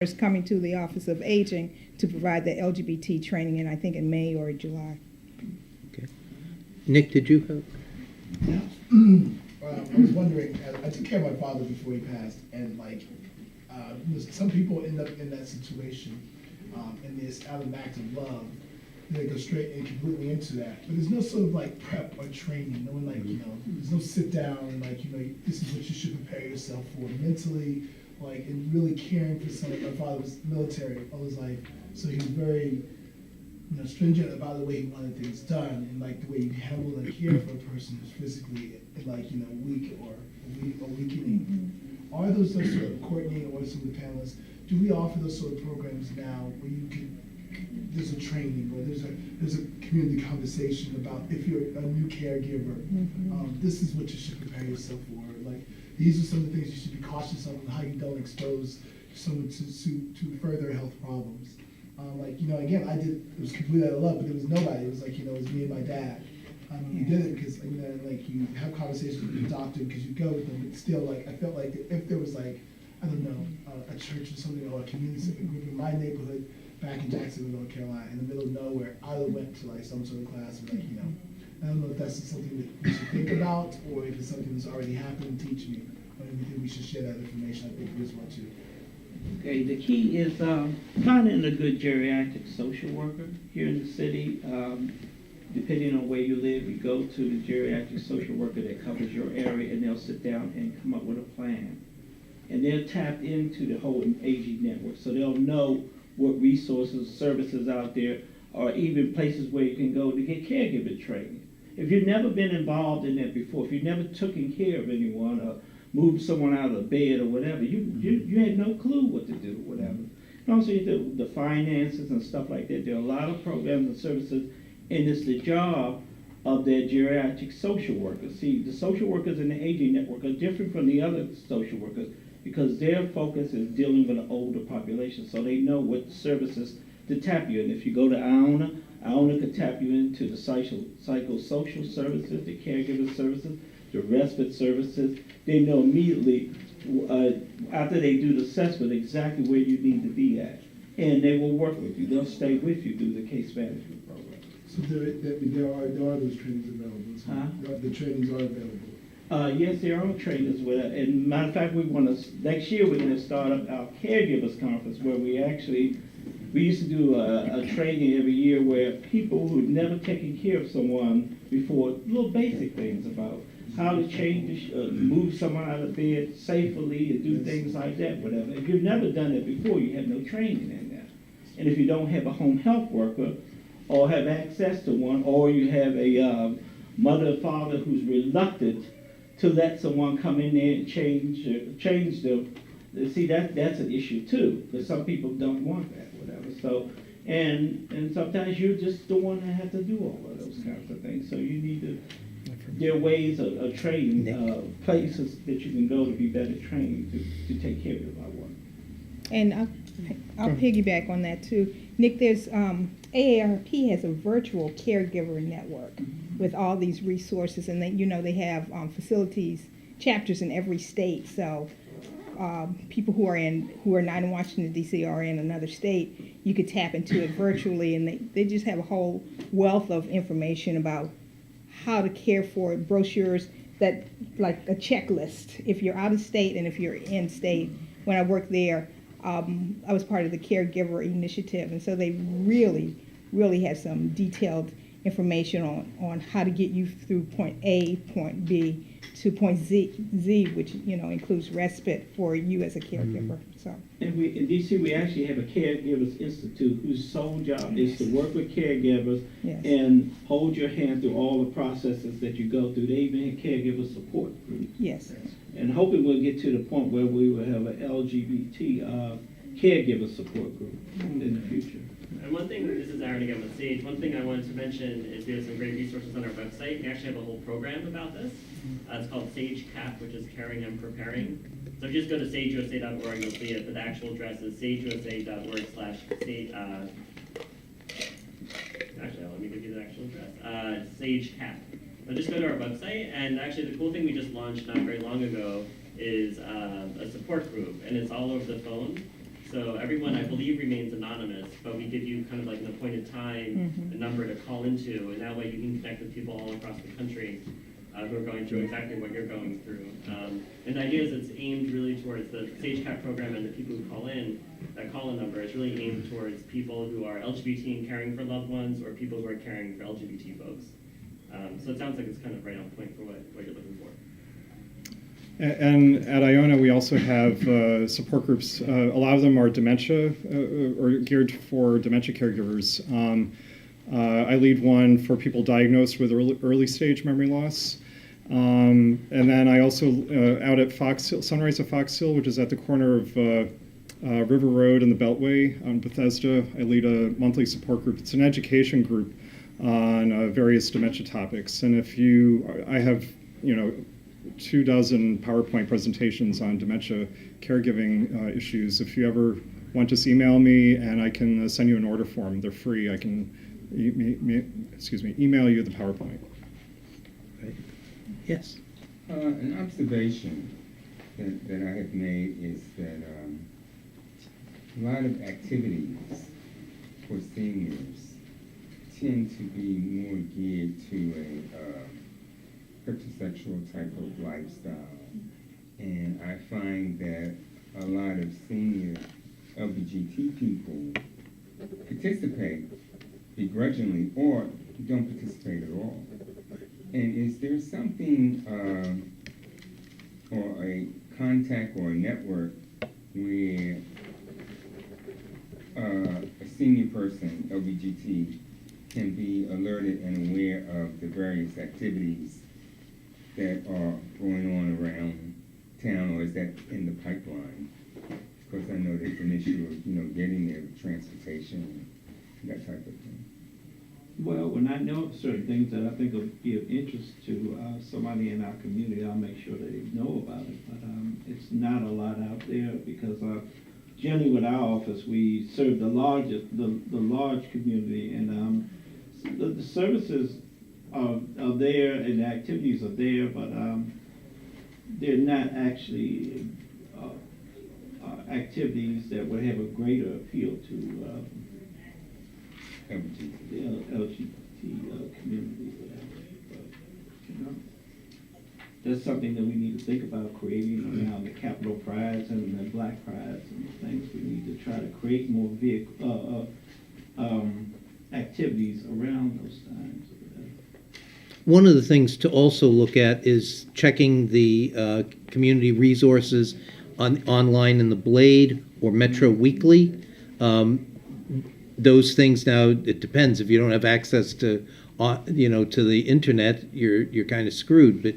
is coming to the Office of Aging to provide the LGBT training, and I think in May or July. Okay. Nick, did you have? Yeah. I was wondering, I took care of my father before he passed, and some people end up in that situation, and it's out of an act of love. They go straight and completely into that. But there's no sort of like prep or training. No one there's no sit down and this is what you should prepare yourself for mentally, and really caring for someone. My father was military. I was so he was very, stringent about the way he wanted things done, and the way he handled and cared for a person who's physically, weak or weakening. Are those sort of, Courtney or some of the panelists, do we offer those sort of programs now where you can, there's a training or there's a community conversation about if you're a new caregiver, this is what you should prepare yourself for. These are some of the things you should be cautious of and how you don't expose someone to further health problems. Again, it was completely out of love, but there was nobody. It was it was me and my dad. You did it because, you have conversations with the doctor because you go with them, but still, I felt like if there was, I don't know, a church or something or a community group in my neighborhood back in Jacksonville, North Carolina, in the middle of nowhere, I would went to, some sort of class, and, I don't know if that's something that we should think about or if it's something that's already happened, teach me. Or if you think we should share that information, I think we just want to. Okay, the key is finding a good geriatric social worker here in the city. Depending on where you live, you go to the geriatric social worker that covers your area, and they'll sit down and come up with a plan. And they're tapped into the whole aging network, so they'll know what resources, services out there, or even places where you can go to get caregiver training. If you've never been involved in that before, if you've never taken care of anyone or moved someone out of bed or whatever, you had no clue what to do, whatever. And also the finances and stuff like that. There are a lot of programs and services, and it's the job of their geriatric social workers. See, the social workers in the aging network are different from the other social workers because their focus is dealing with an older population, so they know what services to tap you in. If you go to Iona could tap you into the psychosocial services, the caregiver services, the respite services. They know immediately after they do the assessment exactly where you need to be at, and they will work with you. They'll stay with you through the case management program. So there are those trainings available. So the trainings are available. Yes, there are trainers with it. And matter of fact, next year we're going to start up our caregivers conference where we used to do a training every year where people who've never taken care of someone before, little basic things about how to change, move someone out of bed safely and do things like that, whatever. If you've never done it before, you have no training in that. And if you don't have a home health worker or have access to one, or you have a mother or father who's reluctant to let someone come in there and change them, see, that's an issue too, because some people don't want that, whatever. So, and sometimes you're just the one that has to do all of those kinds of things. So you need to, there are ways of training, places that you can go to be better trained to take care of your loved one. And I'll piggyback on that too. Nick, there's AARP has a virtual caregiver network with all these resources, and they have facilities, chapters in every state. So people who are not in Washington D.C. or in another state, you could tap into it virtually, and they just have a whole wealth of information about how to care for it, brochures that like a checklist if you're out of state and if you're in state. When I worked there, I was part of the caregiver initiative, and so they really have some detailed information on how to get you through point A, point B to point Z, which includes respite for you as a caregiver. So, and in DC we actually have a Caregivers Institute whose sole job is to work with caregivers and hold your hand through all the processes that you go through. They even have caregiver support groups. Yes. And hoping we'll get to the point where we will have an LGBT caregiver support group in the future. And one thing, this is Aaron again with Sage, one thing I wanted to mention is we have some great resources on our website. We actually have a whole program about this. It's called Sage CAP, which is Caring and Preparing. So if you just go to sageusa.org, you'll see it, but the actual address is sageusa.org/sage. Actually, let me give you the actual address. Sage CAP. So just go to our website, and actually the cool thing we just launched not very long ago is a support group, and it's all over the phone. So everyone, I believe, remains anonymous, but we give you kind of like an appointed time, a number to call into, and that way you can connect with people all across the country who are going through exactly what you're going through. And the idea is it's aimed really towards the SageCap program and the people who call in. That call-in number is really aimed towards people who are LGBT and caring for loved ones, or people who are caring for LGBT folks. So it sounds like it's kind of right on point for what you're looking for. And at Iona, we also have support groups. A lot of them are dementia or geared for dementia caregivers. I lead one for people diagnosed with early stage memory loss. And then I also, out at Fox Hill, Sunrise at Fox Hill, which is at the corner of River Road and the Beltway on Bethesda, I lead a monthly support group. It's an education group on various dementia topics. And I have, 24 PowerPoint presentations on dementia caregiving issues. If you ever want, just email me and I can send you an order form. They're free. I can email you the PowerPoint. Right. Yes. An observation that I have made is that a lot of activities for seniors tend to be more geared to a heterosexual type of lifestyle. And I find that a lot of senior LGBT people participate begrudgingly or don't participate at all. And is there something or a contact or a network where a senior person, LGBT, can be alerted and aware of the various activities that are going on around town, or is that in the pipeline? Because I know there's an issue of, getting there with transportation and that type of thing. Well, when I know certain things that I think will be of interest to somebody in our community, I'll make sure that they know about it. But it's not a lot out there because generally with our office, we serve the large community, and the services are there and the activities are there, but they're not actually activities that would have a greater appeal to the LGBT community. But, that's something that we need to think about creating around the Capitol Prides and the Black Prides and things. We need to try to create more activities around those times. One of the things to also look at is checking the community resources online in the Blade or Metro Weekly. Those things now, it depends. If you don't have access to, to the internet, you're kind of screwed. But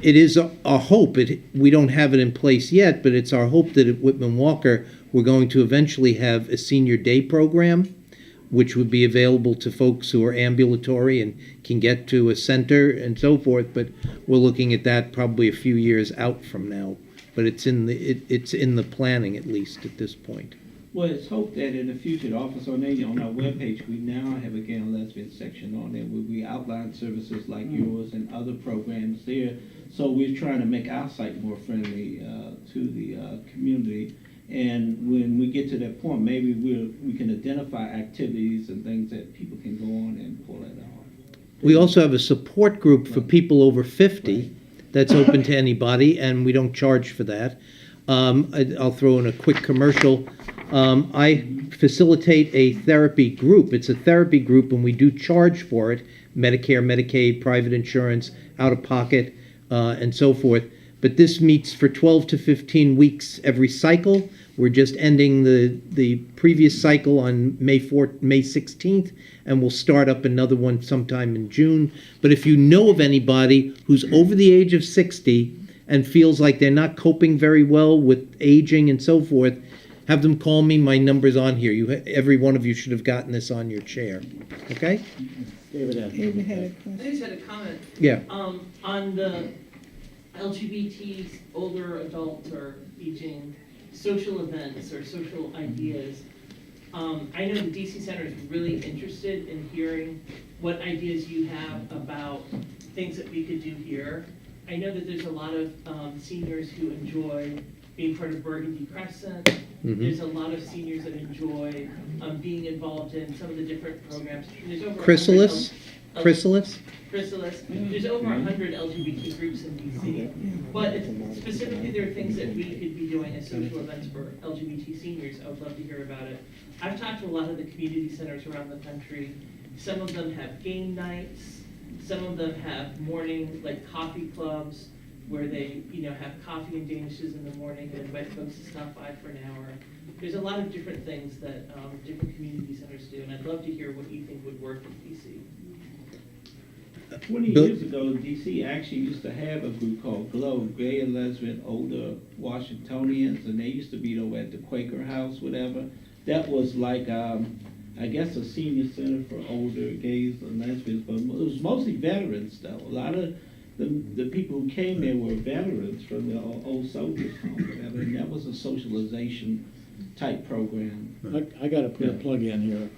it is our hope. We don't have it in place yet, but it's our hope that at Whitman-Walker we're going to eventually have a senior day program, which would be available to folks who are ambulatory and can get to a center and so forth. But we're looking at that probably a few years out from now. But it's in the planning, at least at this point. Well, it's hoped that in the future, the office on our webpage, we now have a gay and lesbian section on there where we outline services like yours and other programs there. So we're trying to make our site more friendly to the community. And when we get to that point, maybe we can identify activities and things that people can go on and pull it off. We also have a support group for people over 50 that's open to anybody, and we don't charge for that. I'll throw in a quick commercial. I facilitate a therapy group. It's a therapy group, and we do charge for it: Medicare, Medicaid, private insurance, out-of-pocket, and so forth. But this meets for 12 to 15 weeks every cycle. We're just ending the previous cycle on May 16th, and we'll start up another one sometime in June. But if you know of anybody who's over the age of 60 and feels like they're not coping very well with aging and so forth, have them call me. My number's on here. Every one of you should have gotten this on your chair. Okay? David had a question. I just had a comment. Yeah. On the LGBTs, older adults or aging, social events or social ideas. I know the DC Center is really interested in hearing what ideas you have about things that we could do here. I know that there's a lot of seniors who enjoy being part of Burgundy Crescent. Mhm. There's a lot of seniors that enjoy being involved in some of the different programs. There's over 100 Chrysalis? L- Chrysalis? Chrysalis. There's over 100 LGBT groups in DC. But specifically, there are things that we could be doing as social events for LGBT seniors. I would love to hear about it. I've talked to a lot of the community centers around the country. Some of them have game nights. Some of them have morning, like coffee clubs, where they, have coffee and danishes in the morning and invite folks to stop by for an hour. There's a lot of different things that different community centers do, and I'd love to hear what you think would work in DC. 20 Bill- years ago, DC actually used to have a group called GLOW, Gay and Lesbian Older Washingtonians, and they used to meet over at the Quaker House, whatever. That was like, I guess, a senior center for older gays and lesbians, but it was mostly veterans, though. A lot of the people who came there were veterans from the old soldiers home, whatever, and that was a socialization type program. I gotta put a plug in here.